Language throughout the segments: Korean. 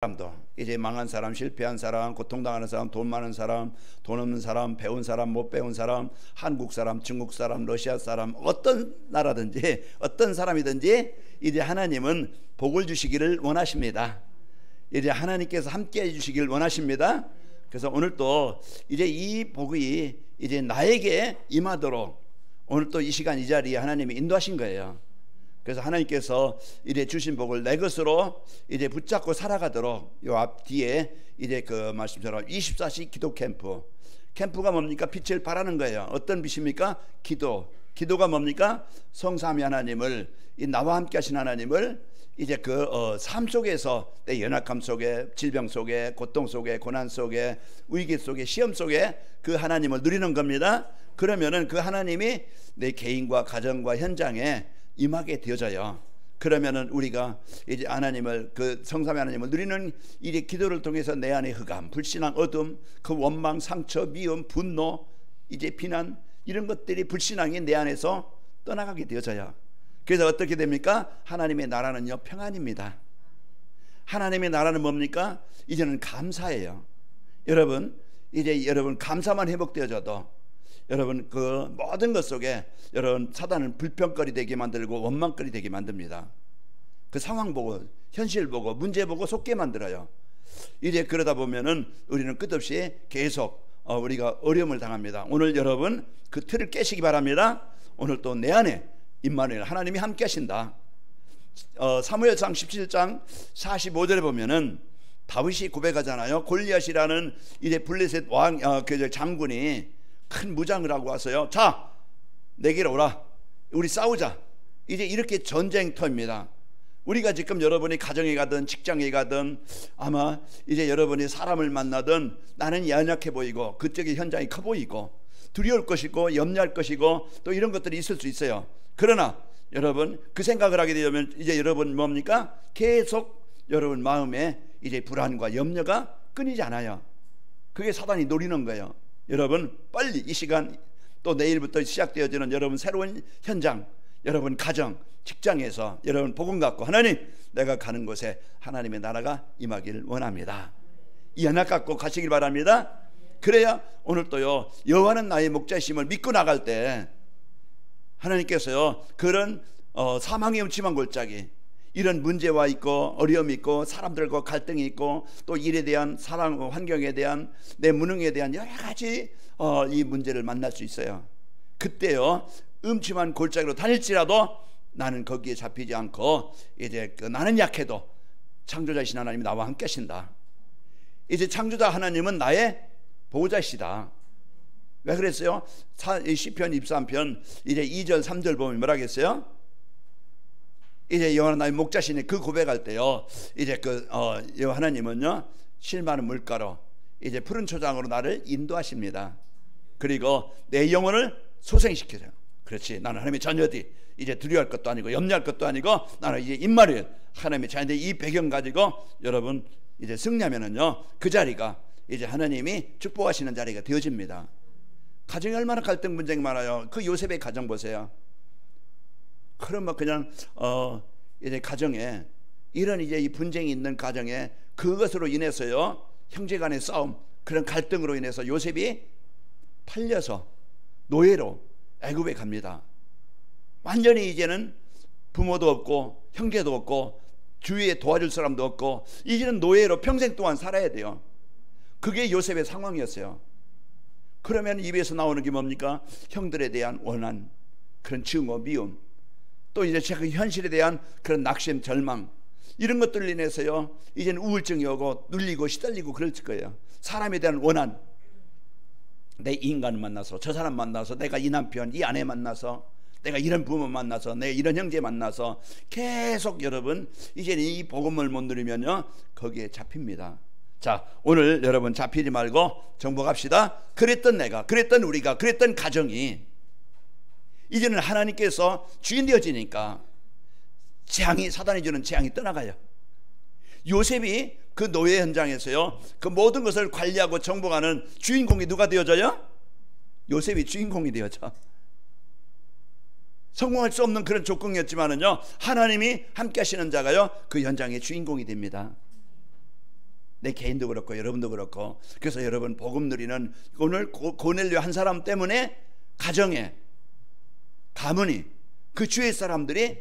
사람도 이제 망한 사람, 실패한 사람, 고통당하는 사람, 돈 많은 사람, 돈 없는 사람, 배운 사람, 못 배운 사람, 한국 사람, 중국 사람, 러시아 사람, 어떤 나라든지 어떤 사람이든지 이제 하나님은 복을 주시기를 원하십니다. 이제 하나님께서 함께 해주시기를 원하십니다. 그래서 오늘 또 이제 이 복이 이제 나에게 임하도록 오늘 또 이 시간 이 자리에 하나님이 인도하신 거예요. 그래서 하나님께서 이제 주신 복을 내 것으로 이제 붙잡고 살아가도록 요 앞 뒤에 이제 그 말씀처럼 24시 기도 캠프가 뭡니까? 빛을 발하는 거예요. 어떤 빛입니까? 기도가 뭡니까? 성삼위 하나님을, 이 나와 함께 하신 하나님을 이제 그 삶 속에서 내 연약함 속에, 질병 속에, 고통 속에, 고난 속에, 위기 속에, 시험 속에 그 하나님을 누리는 겁니다. 그러면은 그 하나님이 내 개인과 가정과 현장에 임하게 되어져요. 그러면은 우리가 이제 하나님을, 그 성삼위 하나님을 누리는 이 기도를 통해서 내 안에 흑암, 불신앙, 어둠, 그 원망, 상처, 미움, 분노, 이제 비난, 이런 것들이, 불신앙이 내 안에서 떠나가게 되어져요. 그래서 어떻게 됩니까? 하나님의 나라는요, 평안입니다. 하나님의 나라는 뭡니까? 이제는 감사예요. 여러분, 이제 여러분 감사만 회복되어져도 여러분 그 모든 것 속에 여러분 사단은 불평거리 되게 만들고 원망거리 되게 만듭니다. 그 상황 보고, 현실 보고, 문제 보고 속게 만들어요. 이제 그러다 보면은 우리는 끝없이 계속 우리가 어려움을 당합니다. 오늘 여러분 그 틀을 깨시기 바랍니다. 오늘 또 내 안에 임마누엘 하나님이 함께 하신다. 사무엘상 17장 45절에 보면은 다윗이 고백하잖아요. 골리앗이라는 이제 블레셋 왕 그 장군이 큰 무장을 하고 와서요, 자 내게로 오라, 우리 싸우자. 이제 이렇게 전쟁터입니다. 우리가 지금 여러분이 가정에 가든 직장에 가든 아마 이제 여러분이 사람을 만나든 나는 연약해 보이고 그쪽의 현장이 커 보이고 두려울 것이고 염려할 것이고 또 이런 것들이 있을 수 있어요. 그러나 여러분 그 생각을 하게 되면 이제 여러분 뭡니까? 계속 여러분 마음에 이제 불안과 염려가 끊이지 않아요. 그게 사단이 노리는 거예요. 여러분 빨리 이 시간 또 내일부터 시작되어지는 여러분 새로운 현장, 여러분 가정, 직장에서 여러분 복음 갖고 하나님 내가 가는 곳에 하나님의 나라가 임하기를 원합니다. 이 연약 갖고 가시길 바랍니다. 그래야 오늘 또요, 여호와는 나의 목자이심을 믿고 나갈 때 하나님께서요 그런 사망의 음침한 골짜기, 이런 문제와 있고 어려움이 있고 사람들과 갈등이 있고 또 일에 대한 사랑, 환경에 대한 내 무능에 대한 여러 가지 이 문제를 만날 수 있어요. 그때요 음침한 골짜기로 다닐지라도 나는 거기에 잡히지 않고 이제 나는 약해도 창조자이신 하나님이 나와 함께 하신다. 이제 창조자 하나님은 나의 보호자시다. 왜 그랬어요? 시편 23편 이제 2절 3절 보면 뭐라 했어요? 이제 여호와는 나의 목자시니 그 고백할 때요, 이제 그 여호와 하나님은요 실마는 물가로 이제 푸른 초장으로 나를 인도하십니다. 그리고 내 영혼을 소생시켜줘요. 그렇지, 나는 하나님의 자녀지. 이제 두려워할 것도 아니고 염려할 것도 아니고 나는 이제 임마누엘 하나님의 자녀인데, 이 배경 가지고 여러분 이제 승리하면은요 그 자리가 이제 하나님이 축복하시는 자리가 되어집니다. 가정이 얼마나 갈등 분쟁이 많아요. 그 요셉의 가정 보세요. 그러면 그냥 이제 가정에 이런 이제 이 분쟁이 있는 가정에 그것으로 인해서요 형제간의 싸움, 그런 갈등으로 인해서 요셉이 팔려서 노예로 애굽에 갑니다. 완전히 이제는 부모도 없고 형제도 없고 주위에 도와줄 사람도 없고 이제는 노예로 평생 동안 살아야 돼요. 그게 요셉의 상황이었어요. 그러면 입에서 나오는 게 뭡니까? 형들에 대한 원한, 그런 증오, 미움, 또 이제 제가 현실에 대한 그런 낙심, 절망, 이런 것들로 인해서요 이제는 우울증이 오고 눌리고 시달리고 그럴 거예요. 사람에 대한 원한, 내 인간을 만나서, 저 사람 만나서, 내가 이 남편, 이 아내 만나서, 내가 이런 부모 만나서, 내가 이런 형제 만나서 계속 여러분 이제는 이 복음을 못 누리면요 거기에 잡힙니다. 자, 오늘 여러분 잡히지 말고 정복합시다. 그랬던 내가, 그랬던 우리가, 그랬던 가정이 이제는 하나님께서 주인 되어지니까 재앙이, 사단이 주는 재앙이 떠나가요. 요셉이 그 노예 현장에서요 그 모든 것을 관리하고 정복하는 주인공이 누가 되어져요? 요셉이 주인공이 되어져. 성공할 수 없는 그런 조건이었지만은요 하나님이 함께 하시는 자가요 그 현장의 주인공이 됩니다. 내 개인도 그렇고 여러분도 그렇고. 그래서 여러분 복음 누리는 오늘 고넬료 한 사람 때문에 가정에 가문이 그 주위 사람들이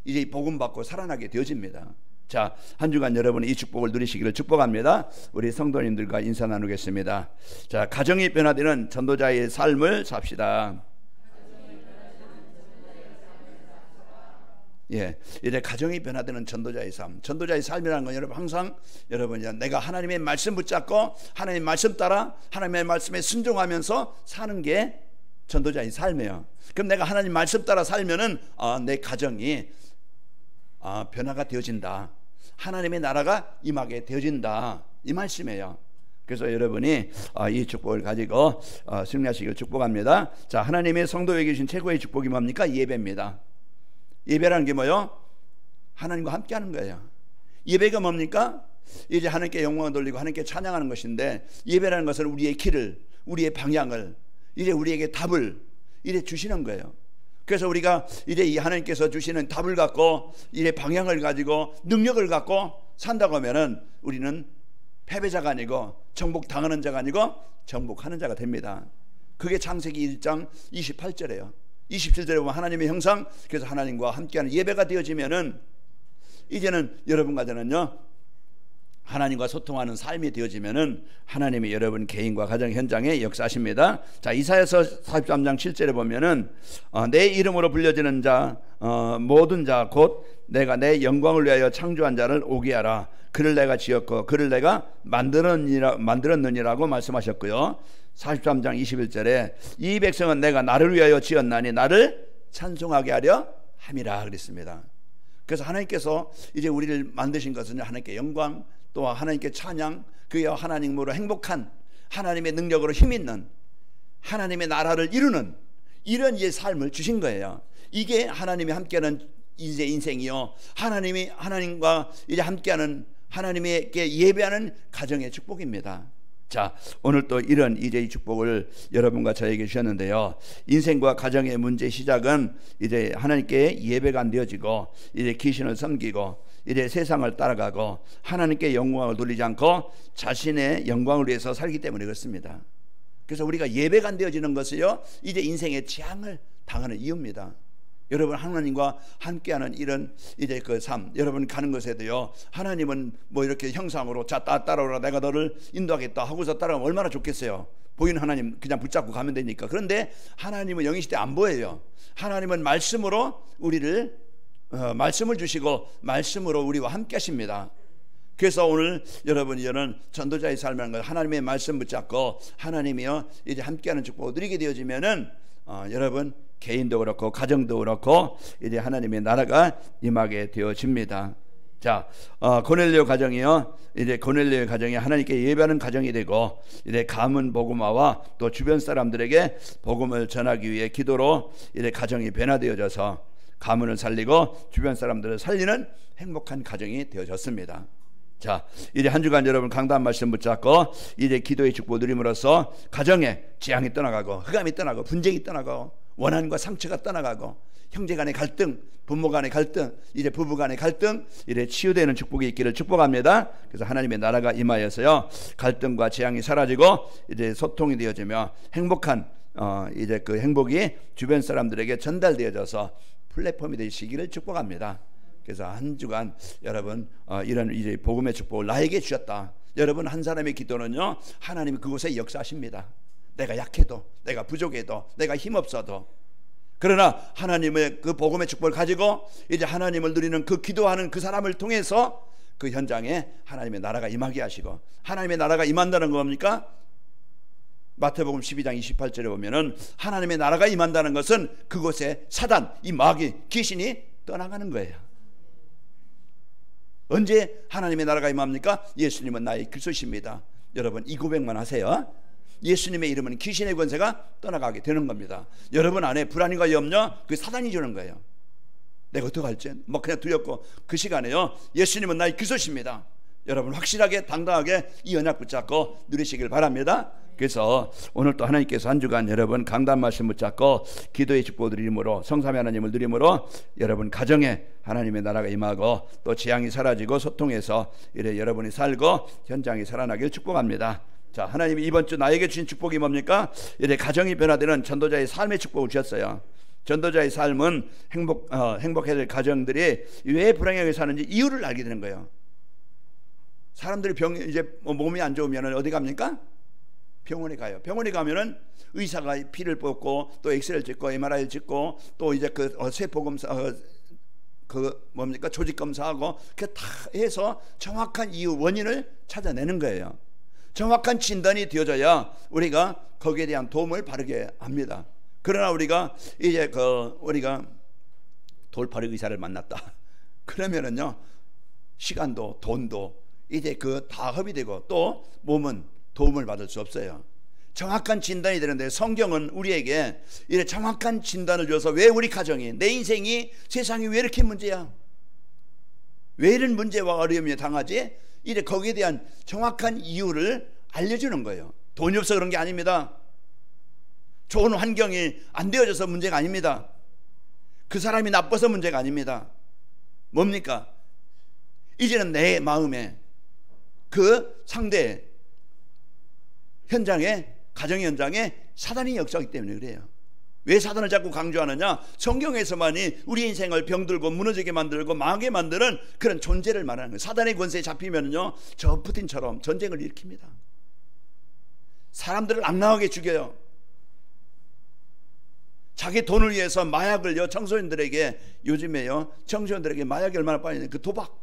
이제 복음 받고 살아나게 되어집니다. 자, 한 주간 여러분이 이 축복을 누리시기를 축복합니다. 우리 성도님들과 인사 나누겠습니다. 자, 가정이 변화되는 전도자의 삶을 삽시다. 예, 이제 가정이 변화되는 전도자의 삶. 전도자의 삶이라는 건 여러분 항상 여러분이 내가 하나님의 말씀 붙잡고 하나님의 말씀 따라 하나님의 말씀에 순종하면서 사는 게 전도자의 삶이에요. 그럼 내가 하나님 말씀 따라 살면은 내 가정이 변화가 되어진다. 하나님의 나라가 임하게 되어진다. 이 말씀이에요. 그래서 여러분이 이 축복을 가지고 승리하시길 축복합니다. 자, 하나님의 성도에게 주신 최고의 축복이 뭡니까? 예배입니다. 예배라는 게 뭐요? 하나님과 함께 하는 거예요. 예배가 뭡니까? 이제 하나님께 영광을 돌리고 하나님께 찬양하는 것인데, 예배라는 것은 우리의 길을, 우리의 방향을, 이제 우리에게 답을 이제 주시는 거예요. 그래서 우리가 이제 이 하나님께서 주시는 답을 갖고 이제 방향을 가지고 능력을 갖고 산다고 하면은 우리는 패배자가 아니고 정복당하는 자가 아니고 정복하는 자가 됩니다. 그게 창세기 1장 28절이에요 27절에 보면 하나님의 형상, 그래서 하나님과 함께하는 예배가 되어지면은 이제는 여러분과 저는요 하나님과 소통하는 삶이 되어지면은 하나님이 여러분 개인과 가정 현장에 역사하십니다. 자, 이사야서 43장 7절에 보면은 내 이름으로 불려지는 자 모든 자 곧 내가 내 영광을 위하여 창조한 자를 오게 하라. 그를 내가 지었고 그를 내가 만들었느니라고 말씀하셨고요. 43장 21절에 이 백성은 내가 나를 위하여 지었나니 나를 찬송하게 하려 함이라 그랬습니다. 그래서 하나님께서 이제 우리를 만드신 것은 하나님께 영광, 또 하나님께 찬양, 그야 하나님으로 행복한, 하나님의 능력으로 힘있는 하나님의 나라를 이루는 이런 이제 삶을 주신 거예요. 이게 하나님이 함께하는 이제 인생이요, 하나님과 이제 함께하는 하나님에게 예배하는 가정의 축복입니다. 자, 오늘 또 이런 이제 이 축복을 여러분과 저에게 주셨는데요. 인생과 가정의 문제 시작은 이제 하나님께 예배가 안 되어지고 이제 귀신을 섬기고 이제 세상을 따라가고 하나님께 영광을 돌리지 않고 자신의 영광을 위해서 살기 때문에 그렇습니다. 그래서 우리가 예배가 안 되어지는 것이요 이제 인생의 재앙을 당하는 이유입니다. 여러분 하나님과 함께하는 이런 이제 그 삶, 여러분 가는 것에도요 하나님은 뭐 이렇게 형상으로 자 따라오라 내가 너를 인도하겠다 하고서 따라가면 얼마나 좋겠어요. 보이는 하나님 그냥 붙잡고 가면 되니까. 그런데 하나님은 영이시대 안 보여요. 하나님은 말씀으로 우리를 말씀을 주시고 말씀으로 우리와 함께 하십니다. 그래서 오늘 여러분이 저는 전도자의 삶이라는 걸 하나님의 말씀 붙잡고 하나님이요 이제 함께하는 축복을 누리게 되어지면은 여러분 개인도 그렇고 가정도 그렇고 이제 하나님의 나라가 임하게 되어집니다. 자, 고넬료 가정이요 이제 고넬료의 가정이 하나님께 예배하는 가정이 되고 이제 가문 복음화와 또 주변 사람들에게 복음을 전하기 위해 기도로 이제 가정이 변화되어져서 가문을 살리고 주변 사람들을 살리는 행복한 가정이 되어졌습니다. 자, 이제 한 주간 여러분 강단 말씀 붙잡고 이제 기도의 축복 누림으로써 가정에 재앙이 떠나가고 흑암이 떠나고 분쟁이 떠나고 원한과 상처가 떠나가고 형제 간의 갈등, 부모 간의 갈등, 이제 부부 간의 갈등 이제 치유되는 축복이 있기를 축복합니다. 그래서 하나님의 나라가 임하여서요 갈등과 재앙이 사라지고 이제 소통이 되어지며 행복한 이제 그 행복이 주변 사람들에게 전달되어져서 플랫폼이 되시기를 축복합니다. 그래서 한 주간 여러분 이런 이제 복음의 축복을 나에게 주셨다. 여러분 한 사람의 기도는요 하나님이 그곳에 역사하십니다. 내가 약해도 내가 부족해도 내가 힘없어도 그러나 하나님의 그 복음의 축복을 가지고 이제 하나님을 누리는 그 기도하는 그 사람을 통해서 그 현장에 하나님의 나라가 임하게 하시고 하나님의 나라가 임한다는 거 뭡니까? 마태복음 12장 28절에 보면은 하나님의 나라가 임한다는 것은 그곳에 사단, 이 마귀, 귀신이 떠나가는 거예요. 언제 하나님의 나라가 임합니까? 예수님은 나의 그리스도십니다. 여러분 이 고백만 하세요. 예수님의 이름은 귀신의 권세가 떠나가게 되는 겁니다. 여러분 안에 불안과 염려, 그 사단이 주는 거예요. 내가 어떻게 할지 뭐 그냥 두렵고 그 시간에요 예수님은 나의 그리스도십니다. 여러분 확실하게 당당하게 이 언약 붙잡고 누리시길 바랍니다. 그래서 오늘 또 하나님께서 한 주간 여러분 강단 말씀 붙잡고 기도의 축복을 드림으로 성삼위 하나님을 누림으로 여러분 가정에 하나님의 나라가 임하고 또 재앙이 사라지고 소통해서 이래 여러분이 살고 현장이 살아나길 축복합니다. 자, 하나님이 이번 주 나에게 주신 축복이 뭡니까? 이래 가정이 변화되는 전도자의 삶의 축복을 주셨어요. 전도자의 삶은 행복해야 될 가정들이 왜 불행하게 사는지 이유를 알게 되는 거예요. 사람들이 이제 몸이 안 좋으면 어디 갑니까? 병원에 가요. 병원에 가면은 의사가 피를 뽑고 또 엑스레이를 찍고 MRI를 찍고 또 이제 그 세포 검사 조직 검사하고 그 다 해서 정확한 이유 원인을 찾아내는 거예요. 정확한 진단이 되어져야 우리가 거기에 대한 도움을 바르게 합니다. 그러나 우리가 이제 우리가 돌팔이 의사를 만났다. 그러면은요 시간도 돈도 이제 다 허비되고 또 몸은 도움을 받을 수 없어요. 정확한 진단이 되는데 성경은 우리에게 이렇게 정확한 진단을 줘서 왜 우리 가정이 내 인생이 세상이 왜 이렇게 문제야? 왜 이런 문제와 어려움에 당하지? 이제 거기에 대한 정확한 이유를 알려주는 거예요. 돈이 없어 그런 게 아닙니다. 좋은 환경이 안 되어져서 문제가 아닙니다. 그 사람이 나빠서 문제가 아닙니다. 뭡니까? 이제는 내 마음에 그 상대 현장에 가정 현장에 사단이 역사하기 때문에 그래요. 왜 사단을 자꾸 강조하느냐? 성경에서만이 우리 인생을 병들고 무너지게 만들고 망하게 만드는 그런 존재를 말하는 거예요. 사단의 권세에 잡히면요 저 푸틴처럼 전쟁을 일으킵니다. 사람들을 악랄하게 죽여요. 자기 돈을 위해서 마약을요 청소년들에게 요즘에요 청소년들에게 마약이 얼마나 빠지냐 그 도박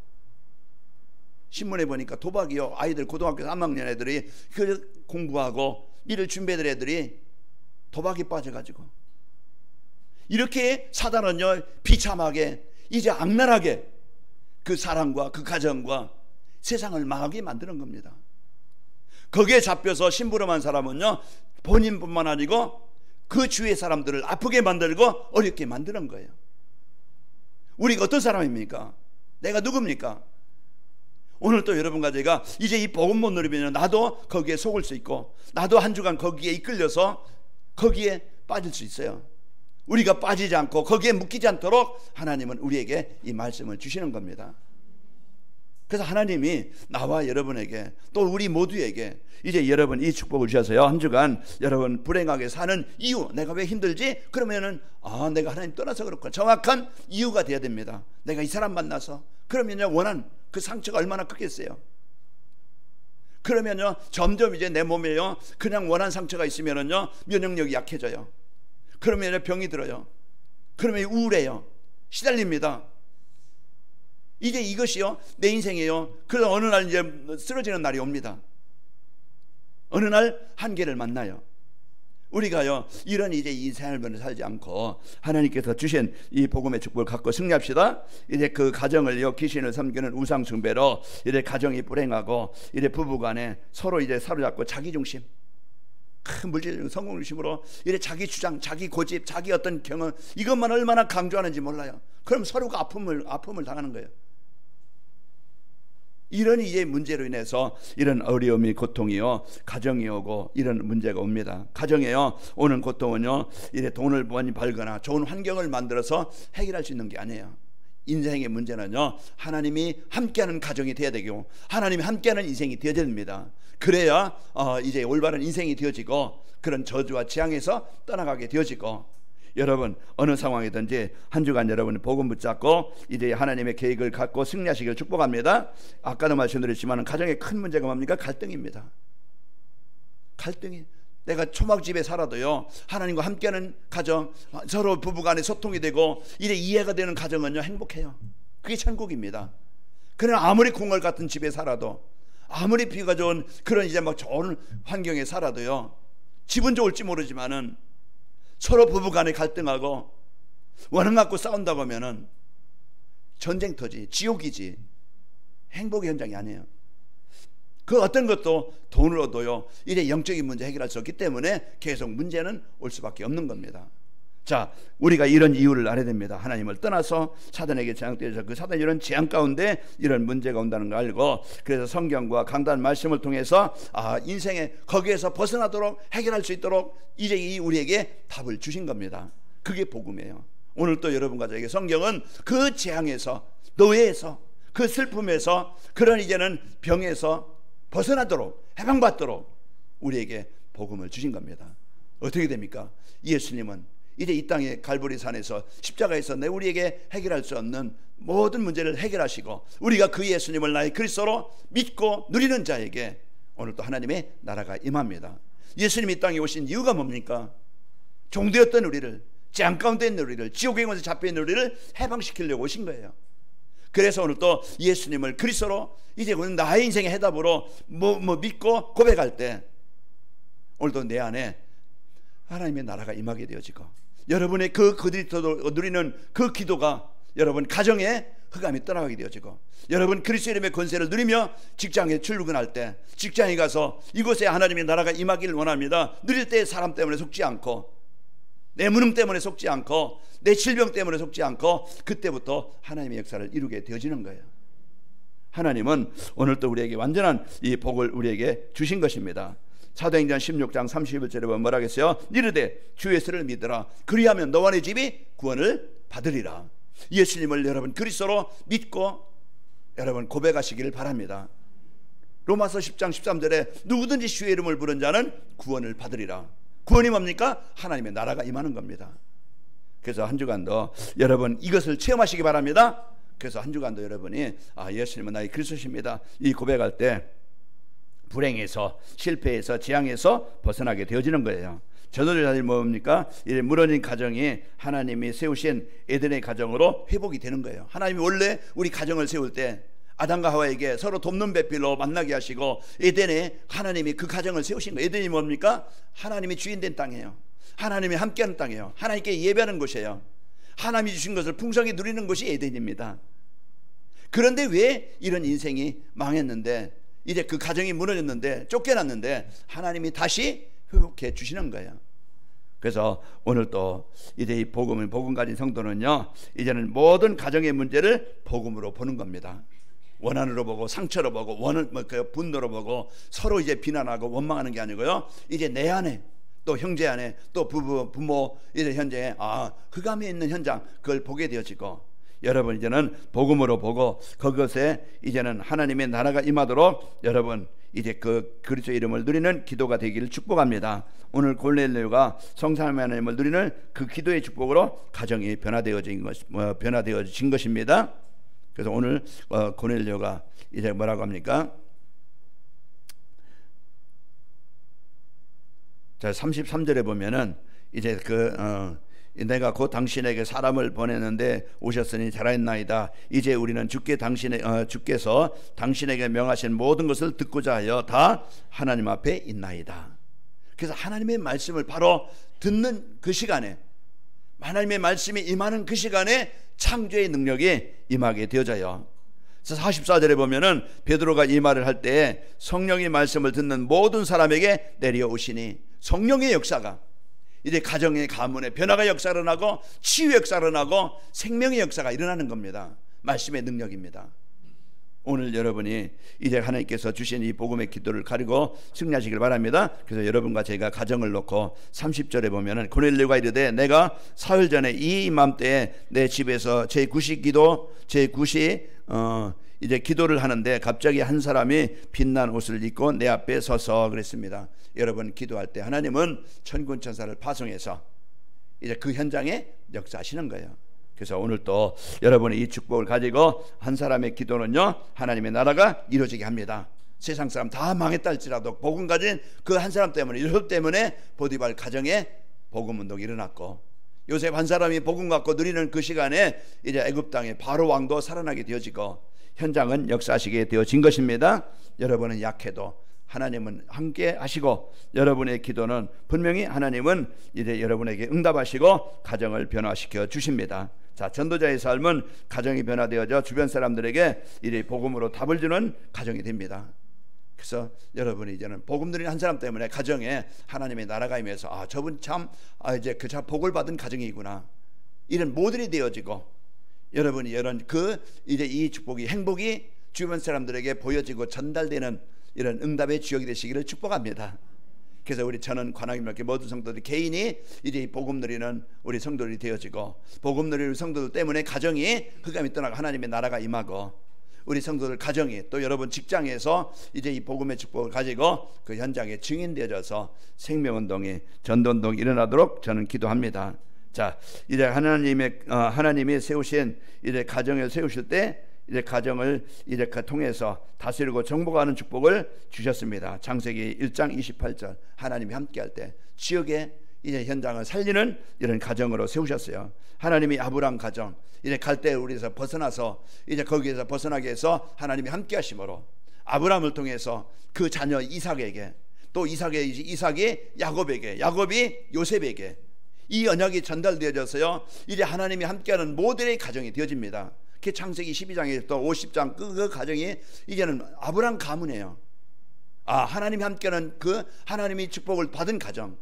신문에 보니까 도박이요 아이들 고등학교 3학년 애들이 그 공부하고 일을 준비해야 될 애들이 도박이 빠져가지고 이렇게 사단은요 비참하게 이제 악랄하게 그 사람과 그 가정과 세상을 망하게 만드는 겁니다. 거기에 잡혀서 심부름한 사람은요 본인뿐만 아니고 그 주위의 사람들을 아프게 만들고 어렵게 만드는 거예요. 우리가 어떤 사람입니까? 내가 누굽니까? 오늘 또 여러분과 제가 이제 이 복음 못 누리면 나도 거기에 속을 수 있고 나도 한 주간 거기에 이끌려서 거기에 빠질 수 있어요. 우리가 빠지지 않고 거기에 묶이지 않도록 하나님은 우리에게 이 말씀을 주시는 겁니다. 그래서 하나님이 나와 여러분에게 또 우리 모두에게 이제 여러분 이 축복을 주셔서요 한 주간 여러분 불행하게 사는 이유 내가 왜 힘들지? 그러면은 내가 하나님 떠나서 그렇구나 정확한 이유가 돼야 됩니다. 내가 이 사람 만나서 그러면요 원한 그 상처가 얼마나 크겠어요. 그러면요 점점 이제 내 몸에요 그냥 원한 상처가 있으면은요 면역력이 약해져요. 그러면 병이 들어요. 그러면 우울해요. 시달립니다. 이제 이것이요 내 인생이에요. 그래서 어느 날 이제 쓰러지는 날이 옵니다. 어느 날 한계를 만나요. 우리가요 이런 이제 이 삶을 살지 않고 하나님께서 주신 이 복음의 축복을 갖고 승리합시다. 이제 그 가정을요 귀신을 섬기는 우상 숭배로 이제 가정이 불행하고 이제 부부간에 서로 이제 사로잡고 자기 중심 큰 물질적 성공 중심으로 이래 자기 주장 자기 고집 자기 어떤 경험 이것만 얼마나 강조하는지 몰라요. 그럼 서로가 아픔을 당하는 거예요. 이런 이제 문제로 인해서 이런 어려움이 고통이요 가정이 오고 이런 문제가 옵니다. 가정에요 오는 고통은요 이래 돈을 많이 벌거나 좋은 환경을 만들어서 해결할 수 있는 게 아니에요. 인생의 문제는요 하나님이 함께하는 가정이 되어야 되고 하나님이 함께하는 인생이 되어야 됩니다. 그래야 이제 올바른 인생이 되어지고 그런 저주와 재앙에서 떠나가게 되어지고 여러분 어느 상황이든지 한 주간 여러분 복음 붙잡고 이제 하나님의 계획을 갖고 승리하시길 축복합니다. 아까도 말씀드렸지만 가정의 큰 문제가 뭡니까? 갈등입니다. 갈등이 내가 초막집에 살아도요 하나님과 함께하는 가정 서로 부부간에 소통이 되고 이래 이해가 되는 가정은요 행복해요. 그게 천국입니다. 그러나 아무리 궁궐 같은 집에 살아도 아무리 비가 좋은 그런 이제 막 좋은 환경에 살아도요 집은 좋을지 모르지만은 서로 부부간에 갈등하고 원한 갖고 싸운다고 하면은 전쟁터지 지옥이지 행복의 현장이 아니에요. 그 어떤 것도 돈으로도요 이래 영적인 문제 해결할 수 없기 때문에 계속 문제는 올 수밖에 없는 겁니다. 자, 우리가 이런 이유를 알아야 됩니다. 하나님을 떠나서 사단에게 제약되어서 그 사단이 이런 재앙 가운데 이런 문제가 온다는 걸 알고, 그래서 성경과 강단 말씀을 통해서 인생에 거기에서 벗어나도록 해결할 수 있도록 이제 우리에게 답을 주신 겁니다. 그게 복음이에요. 오늘 또 여러분과 저에게 성경은 그 재앙에서, 노예에서, 그 슬픔에서, 그런 이제는 병에서 벗어나도록, 해방받도록 우리에게 복음을 주신 겁니다. 어떻게 됩니까? 예수님은 이제 이 땅의 갈보리산에서 십자가에서 우리에게 해결할 수 없는 모든 문제를 해결하시고, 우리가 그 예수님을 나의 그리스도로 믿고 누리는 자에게 오늘 또 하나님의 나라가 임합니다. 예수님이 이 땅에 오신 이유가 뭡니까? 종되었던 우리를, 재앙 가운데 있는 우리를, 지옥의 영혼에 잡혀있는 우리를 해방시키려고 오신 거예요. 그래서 오늘 또 예수님을 그리스도로 이제 나의 인생의 해답으로 믿고 고백할 때 오늘도 내 안에 하나님의 나라가 임하게 되어지고, 여러분의 그 그리스도를 누리는 그 기도가 여러분 가정에 흑암이 떠나가게 되어지고, 여러분 그리스도 이름의 권세를 누리며 직장에 출근할 때, 직장에 가서 이곳에 하나님의 나라가 임하기를 원합니다. 누릴 때 사람 때문에 속지 않고, 내 무능 때문에 속지 않고, 내 질병 때문에 속지 않고, 그때부터 하나님의 역사를 이루게 되어지는 거예요. 하나님은 오늘 또 우리에게 완전한 이 복을 우리에게 주신 것입니다. 사도행전 16장 31절에 보면 뭐라 하겠어요? 이르되 주 예수를 믿으라, 그리하면 너와 네 집이 구원을 받으리라. 예수님을 여러분 그리스도로 믿고 여러분 고백하시기를 바랍니다. 로마서 10장 13절에 누구든지 주의 이름을 부른 자는 구원을 받으리라. 구원이 뭡니까? 하나님의 나라가 임하는 겁니다. 그래서 한 주간도 여러분 이것을 체험하시기 바랍니다. 그래서 한 주간도 여러분이 예수님은 나의 그리스도십니다, 이 고백할 때 불행에서, 실패에서, 재앙에서 벗어나게 되어지는 거예요. 저들의 자들이 뭡니까? 이 무너진 가정이 하나님이 세우신 에덴의 가정으로 회복이 되는 거예요. 하나님이 원래 우리 가정을 세울 때 아담과 하와에게 서로 돕는 배필로 만나게 하시고 에덴에 하나님이 그 가정을 세우신 거예요. 에덴이 뭡니까? 하나님이 주인된 땅이에요. 하나님이 함께하는 땅이에요. 하나님께 예배하는 곳이에요. 하나님이 주신 것을 풍성히 누리는 곳이 에덴입니다. 그런데 왜 이런 인생이 망했는데, 이제 그 가정이 무너졌는데, 쫓겨났는데 하나님이 다시 회복해 주시는 거예요. 그래서 오늘 또 이제 이 복음 가진 성도는요, 이제는 모든 가정의 문제를 복음으로 보는 겁니다. 원한으로 보고, 상처로 보고, 분노로 보고, 서로 이제 비난하고 원망하는 게 아니고요, 이제 내 안에, 또 형제 안에, 또 부모 이제 현재 흑암에 있는 현장, 그걸 보게 되어지고, 여러분 이제는 복음으로 보고 그것에 이제는 하나님의 나라가 임하도록 여러분 이제 그 그리스도의 이름을 누리는 기도가 되기를 축복합니다. 오늘 고넬료가 성삼위 하나님을 누리는 그 기도의 축복으로 가정이 변화되어진 것입니다. 그래서 오늘 고넬료가 이제 뭐라고 합니까? 자, 33절에 보면은 이제 내가 곧 당신에게 사람을 보내는데 오셨으니 잘하였나이다. 이제 우리는 주께서 당신에게 명하신 모든 것을 듣고자 하여 다 하나님 앞에 있나이다. 그래서 하나님의 말씀을 바로 듣는 그 시간에, 하나님의 말씀이 임하는 그 시간에 창조의 능력이 임하게 되어져요. 그래서 44절에 보면은 베드로가 이 말을 할 때 성령의 말씀을 듣는 모든 사람에게 내려오시니, 성령의 역사가 이제 가정의 가문의 변화가 역사를 일어나고, 치유의 역사를 일어나고, 생명의 역사가 일어나는 겁니다. 말씀의 능력입니다. 오늘 여러분이 이제 하나님께서 주신 이 복음의 기도를 가리고 승리하시길 바랍니다. 그래서 여러분과 제가 가정을 놓고 30절에 보면은 고넬료가 이르되 내가 사흘 전에 이 이맘때에 내 집에서 제9시 이제 기도를 하는데 갑자기 한 사람이 빛난 옷을 입고 내 앞에 서서 그랬습니다. 여러분 기도할 때 하나님은 천군 천사를 파송해서 이제 그 현장에 역사하시는 거예요. 그래서 오늘 또 여러분이 이 축복을 가지고 한 사람의 기도는요, 하나님의 나라가 이루어지게 합니다. 세상 사람 다 망했다 할지라도 복음 가진 그 한 사람 때문에, 요셉 때문에 보디발 가정에 복음 운동이 일어났고, 요셉 한 사람이 복음 갖고 누리는 그 시간에 이제 애굽 땅에 바로 왕도 살아나게 되어지고 현장은 역사하시게 되어진 것입니다. 여러분은 약해도 하나님은 함께 하시고, 여러분의 기도는 분명히 하나님은 이제 여러분에게 응답하시고 가정을 변화시켜 주십니다. 자, 전도자의 삶은 가정이 변화되어져 주변 사람들에게 이제 복음으로 답을 주는 가정이 됩니다. 그래서 여러분이 이제는 복음 누리는 한 사람 때문에 가정에 하나님의 나라가 임해서 저분 참 이제 그 참 복을 받은 가정이구나, 이런 모델이 되어지고, 여러분이 이런 이제 이 축복이, 행복이 주변 사람들에게 보여지고 전달되는 이런 응답의 주역이 되시기를 축복합니다. 그래서 저는 관악인명교회 모든 성도들이 개인이 이제 이 복음 누리는 우리 성도들이 되어지고, 복음 누리는 성도들 때문에 가정이 흑암이 떠나고 하나님의 나라가 임하고, 우리 성도들 가정이 또 여러분 직장에서 이제 이 복음의 축복을 가지고 그 현장에 증인되어져서 생명운동이, 전도운동이 일어나도록 저는 기도합니다. 자, 이제 하나님이 세우신 이제 가정을 세우실 때 이제 가정을 이제 통해서 다스리고 정복하는 축복을 주셨습니다. 창세기 1장 28절 하나님이 함께할 때 지역의 이제 현장을 살리는 이런 가정으로 세우셨어요. 하나님이 아브라함 가정 이제 갈대 우리에서 벗어나서 이제 거기에서 벗어나게 해서 하나님이 함께하심으로 아브라함을 통해서 그 자녀 이삭에게, 또 이삭이 야곱에게, 야곱이 요셉에게 이 언약이 전달되어져서요, 이제 하나님이 함께하는 모델의 가정이 되어집니다. 그 창세기 12장에 또 50장 그 가정이 이제는 아브라함 가문이에요. 하나님이 함께하는 그 하나님이 축복을 받은 가정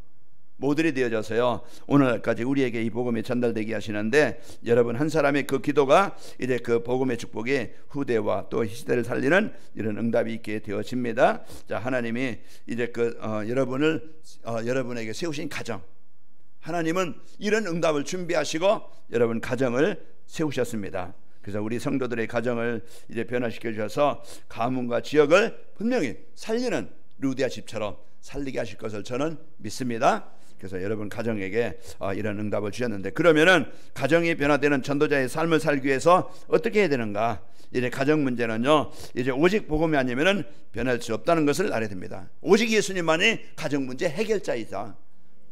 모델이 되어져서요, 오늘까지 우리에게 이 복음이 전달되게 하시는데, 여러분 한 사람의 그 기도가 이제 그 복음의 축복이 후대와 또 시대를 살리는 이런 응답이 있게 되어집니다. 자, 하나님이 이제 여러분에게 세우신 가정, 하나님은 이런 응답을 준비하시고 여러분 가정을 세우셨습니다. 그래서 우리 성도들의 가정을 이제 변화시켜 주셔서 가문과 지역을 분명히 살리는 루디아 집처럼 살리게 하실 것을 저는 믿습니다. 그래서 여러분 가정에게 이런 응답을 주셨는데, 그러면은 가정이 변화되는 전도자의 삶을 살기 위해서 어떻게 해야 되는가? 이제 가정 문제는요, 이제 오직 복음이 아니면은 변할 수 없다는 것을 알아야 됩니다. 오직 예수님만이 가정 문제 해결자이다.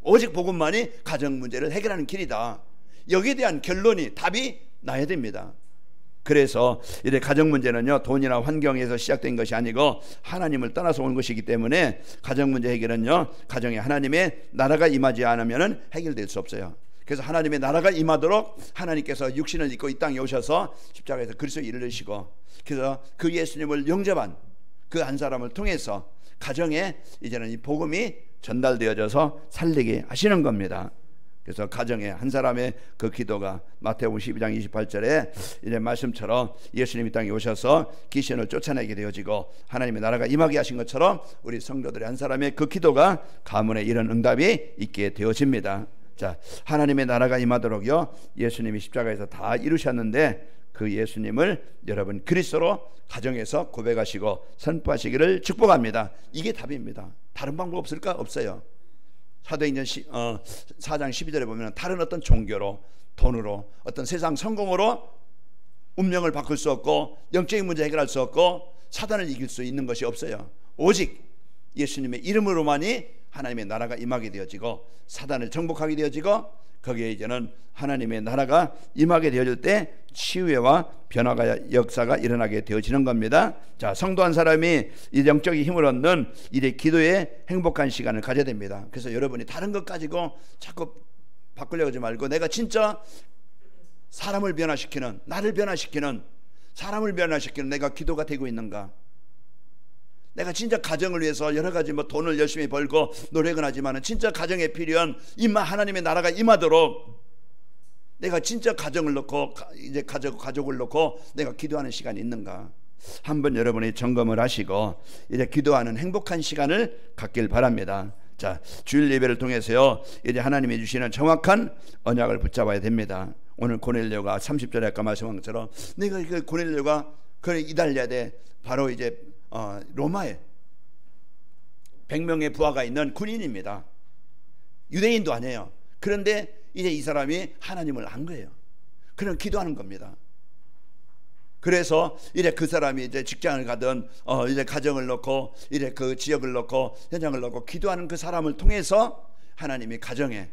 오직 복음만이 가정 문제를 해결하는 길이다. 여기에 대한 결론이, 답이 나야 됩니다. 그래서 이제 가정 문제는요, 돈이나 환경에서 시작된 것이 아니고 하나님을 떠나서 온 것이기 때문에 가정 문제 해결은요, 가정에 하나님의 나라가 임하지 않으면 해결될 수 없어요. 그래서 하나님의 나라가 임하도록 하나님께서 육신을 입고 이 땅에 오셔서 십자가에서 그리스도의 일을 이루시고, 그래서 그 예수님을 영접한 그 한 사람을 통해서 가정에 이제는 이 복음이 전달되어져서 살리게 하시는 겁니다. 그래서 가정에 한 사람의 그 기도가 마태복음 12장 28절에 이제 말씀처럼 예수님이 땅에 오셔서 귀신을 쫓아내게 되어지고 하나님의 나라가 임하게 하신 것처럼 우리 성도들의 한 사람의 그 기도가 가문에 이런 응답이 있게 되어집니다. 자, 하나님의 나라가 임하도록요, 예수님이 십자가에서 다 이루셨는데 그 예수님을 여러분 그리스도로 가정에서 고백하시고 선포하시기를 축복합니다. 이게 답입니다. 다른 방법 없을까? 없어요. 사도행전 4장 12절에 보면 다른 어떤 종교로, 돈으로, 어떤 세상 성공으로 운명을 바꿀 수 없고 영적인 문제 해결할 수 없고 사단을 이길 수 있는 것이 없어요. 오직 예수님의 이름으로만이 하나님의 나라가 임하게 되어지고 사단을 정복하게 되어지고, 거기에 이제는 하나님의 나라가 임하게 되어질 때 치유와 변화가 역사가 일어나게 되어지는 겁니다. 자, 성도 한 사람이 이 영적인 힘을 얻는 이제 기도의 행복한 시간을 가져야 됩니다. 그래서 여러분이 다른 것 가지고 자꾸 바꾸려고 하지 말고, 내가 진짜 사람을 변화시키는, 나를 변화시키는, 사람을 변화시키는 내가 기도가 되고 있는가? 내가 진짜 가정을 위해서 여러 가지 돈을 열심히 벌고 노력은 하지만 진짜 가정에 필요한 하나님의 나라가 임하도록 내가 진짜 가정을 놓고 이제 가족을 놓고 내가 기도하는 시간이 있는가? 한번 여러분이 점검을 하시고 이제 기도하는 행복한 시간을 갖길 바랍니다. 자, 주일 예배를 통해서요, 이제 하나님이 주시는 정확한 언약을 붙잡아야 됩니다. 오늘 고넬료가 30절에 아까 말씀한 것처럼 내가 그 고넬료가 그래 이달려야 돼. 바로 이제 로마에 100명의 부하가 있는 군인입니다. 유대인도 아니에요. 그런데 이제 이 사람이 하나님을 안 거예요. 그럼 기도하는 겁니다. 그래서 이제 그 사람이 이제 직장을 가든 이제 가정을 놓고 이제 그 지역을 놓고 현장을 놓고 기도하는 그 사람을 통해서 하나님이 가정에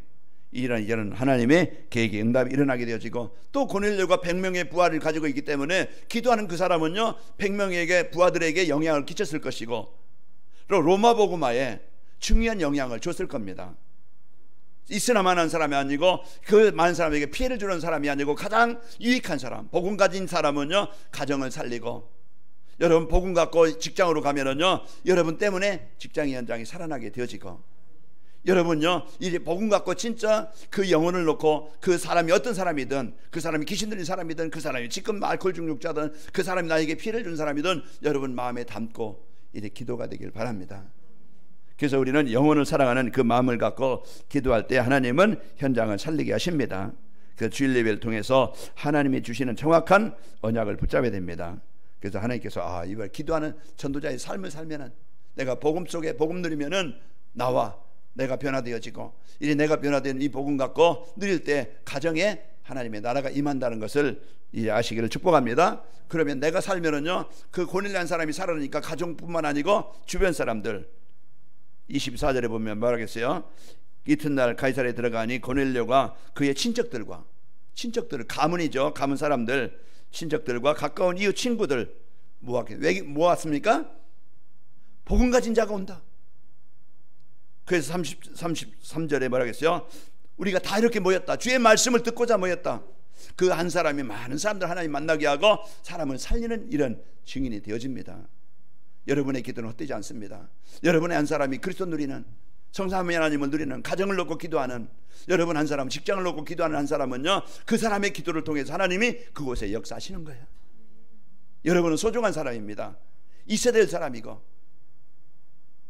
이런 하나님의 계획의 응답이 일어나게 되어지고, 또 고넬료가 100명의 부하를 가지고 있기 때문에 기도하는 그 사람은요 100명에게 부하들에게 영향을 끼쳤을 것이고, 또 로마 복음화에 중요한 영향을 줬을 겁니다. 있으나 마나한 사람이 아니고 그 많은 사람에게 피해를 주는 사람이 아니고 가장 유익한 사람, 복음 가진 사람은요 가정을 살리고 여러분 복음 갖고 직장으로 가면은요, 여러분 때문에 직장 현장이 살아나게 되어지고, 여러분요 이제 복음 갖고 진짜 그 영혼을 놓고 그 사람이 어떤 사람이든, 그 사람이 귀신 들린 사람이든, 그 사람이 지금 알코올 중독자든, 그 사람이 나에게 피해를 준 사람이든 여러분 마음에 담고 이제 기도가 되길 바랍니다. 그래서 우리는 영혼을 사랑하는 그 마음을 갖고 기도할 때 하나님은 현장을 살리게 하십니다. 그 주일 예배를 통해서 하나님이 주시는 정확한 언약을 붙잡아야 됩니다. 그래서 하나님께서 이걸 기도하는 전도자의 삶을 살면은, 내가 복음 속에 복음 누리면은 나와 내가 변화되어지고, 이제 내가 변화된 이 복음 갖고 누릴 때 가정에 하나님의 나라가 임한다는 것을 이제 아시기를 축복합니다. 그러면 내가 살면은요, 그 고넬료한 사람이 살아나니까 가정뿐만 아니고 주변 사람들, 24절에 보면 뭐라겠어요? 이튿날 가이사랴에 들어가니 고넬료가 그의 친척들과, 친척들, 가문이죠, 가문 사람들, 친척들과 가까운 이웃 친구들 왜 모았습니까? 복음 가진 자가 온다. 그래서 33절에 뭐라겠어요? 우리가 다 이렇게 모였다. 주의 말씀을 듣고자 모였다. 그 한 사람이 많은 사람들 하나님 만나게 하고 사람을 살리는 이런 증인이 되어집니다. 여러분의 기도는 헛되지 않습니다. 여러분의 한 사람이 그리스도 누리는, 성삼위 하나님을 누리는, 가정을 놓고 기도하는, 여러분 한 사람, 직장을 놓고 기도하는 한 사람은요, 그 사람의 기도를 통해서 하나님이 그곳에 역사하시는 거예요. 여러분은 소중한 사람입니다. 있어야 될 사람이고.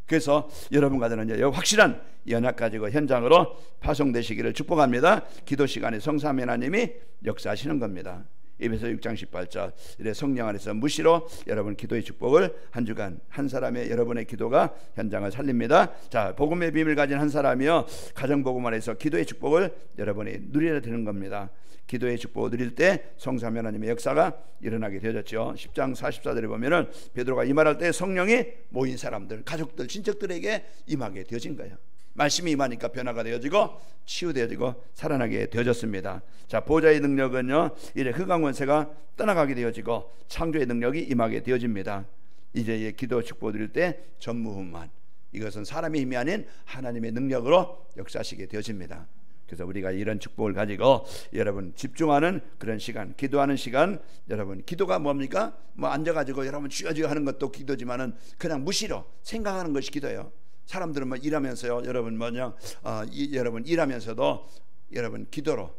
그래서 여러분과 저는 이제 확실한 연합 가지고 현장으로 파송되시기를 축복합니다. 기도 시간에 성삼위 하나님이 역사하시는 겁니다. 에베소 6장 18절, 이래 성령 안에서 무시로 여러분 기도의 축복을 한 주간 한 사람의 여러분의 기도가 현장을 살립니다. 자, 복음의 비밀 가진 한 사람이요, 가정 복음 안에서 기도의 축복을 여러분이 누려야 되는 겁니다. 기도의 축복을 누릴 때 성삼위 하나님의 역사가 일어나게 되어졌죠. 10장 44절에 보면은 베드로가 이 말할 때 성령이 모인 사람들, 가족들, 친척들에게 임하게 되어진 거예요. 말씀이 임하니까 변화가 되어지고 치유되어지고 살아나게 되어졌습니다. 자, 보좌의 능력은요, 이제 흑암 권세가 떠나가게 되어지고 창조의 능력이 임하게 되어집니다. 이제 기도 축복 드릴 때 전무후무한, 이것은 사람의 힘이 아닌 하나님의 능력으로 역사하시게 되어집니다. 그래서 우리가 이런 축복을 가지고 여러분 집중하는 그런 시간, 기도하는 시간, 여러분 기도가 뭡니까? 뭐 앉아가지고 여러분 주여주여 하는 것도 기도지만은 그냥 무시로 생각하는 것이 기도예요. 사람들은 뭐 일하면서요, 여러분 여러분 일하면서도 여러분 기도로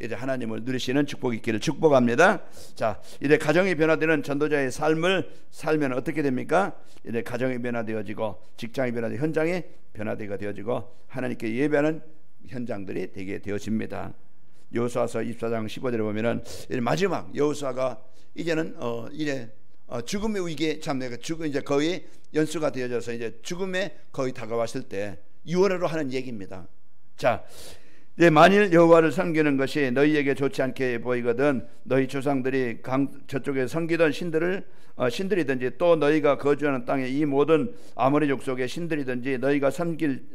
이제 하나님을 누리시는 축복이 있기를 축복합니다. 자, 이제 가정이 변화되는 전도자의 삶을 살면 어떻게 됩니까? 이제 가정이 변화되어지고, 직장이 변화되고, 현장이 변화되어지고, 하나님께 예배하는 현장들이 되게 되어집니다. 여호수아서 24장 15절에 보면은 마지막 여호수아가 이제는 이제 죽음의 위기에 죽음 이제 거의 연수가 되어져서 이제 죽음에 거의 다가왔을 때 유언으로 하는 얘기입니다. 자, 이제 만일 여호와를 섬기는 것이 너희에게 좋지 않게 보이거든 너희 조상들이 저쪽에 섬기던 신들이든지 또 너희가 거주하는 땅의 이 모든 아모리 족속의 신들이든지 너희가 섬길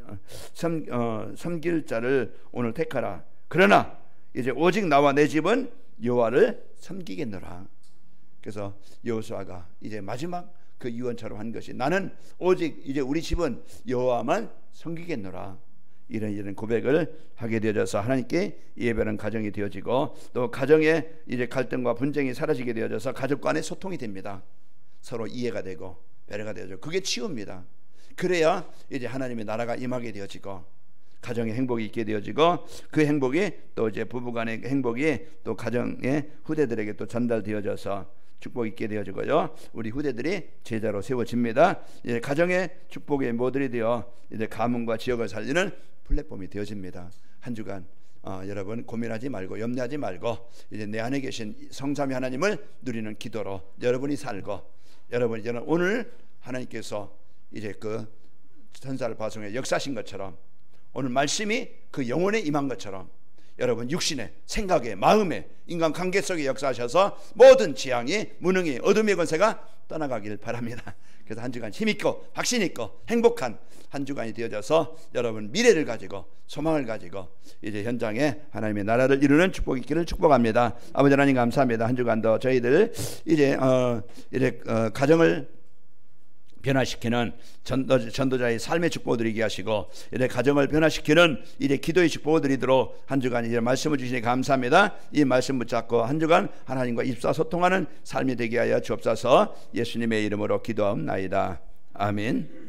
자를 오늘 택하라. 그러나 이제 오직 나와 내 집은 여호와를 섬기겠노라. 그래서 여호수아가 이제 마지막 그 유언처럼 한 것이, 나는 오직 이제 우리 집은 여호와만 섬기겠노라. 이런 고백을 하게 되어져서 하나님께 예배하는 가정이 되어지고, 또 가정에 이제 갈등과 분쟁이 사라지게 되어져서 가족 간의 소통이 됩니다. 서로 이해가 되고 배려가 되어져. 그게 치유입니다. 그래야 이제 하나님의 나라가 임하게 되어지고 가정의 행복이 있게 되어지고, 그 행복이 또 이제 부부간의 행복이 또 가정의 후대들에게 또 전달되어져서 축복이 있게 되어지고요, 우리 후대들이 제자로 세워집니다. 이제 가정의 축복의 모델이 되어 이제 가문과 지역을 살리는 플랫폼이 되어집니다. 한 주간 여러분 고민하지 말고 염려하지 말고 이제 내 안에 계신 성삼위 하나님을 누리는 기도로 여러분이 살고, 여러분 이제는 오늘 하나님께서 이제 그 천사를 파송해 역사하신 것처럼, 오늘 말씀이 그 영혼에 임한 것처럼 여러분 육신의 생각에 마음에 인간 관계 속에 역사하셔서 모든 지향이 무능이 어둠의 권세가 떠나가길 바랍니다. 그래서 한 주간 힘있고 확신있고 행복한 한 주간이 되어져서 여러분 미래를 가지고 소망을 가지고 이제 현장에 하나님의 나라를 이루는 축복이 있기를 축복합니다. 아버지 하나님 감사합니다. 한 주간도 저희들 이제 가정을 변화시키는 전도자의 삶의 축복을 드리게 하시고 이래 가정을 변화시키는 이래 기도의 축복을 드리도록 한 주간 이제 말씀을 주시니 감사합니다. 이 말씀 붙잡고 한 주간 하나님과 입사소통하는 삶이 되게 하여 주옵소서. 예수님의 이름으로 기도하옵나이다. 아멘.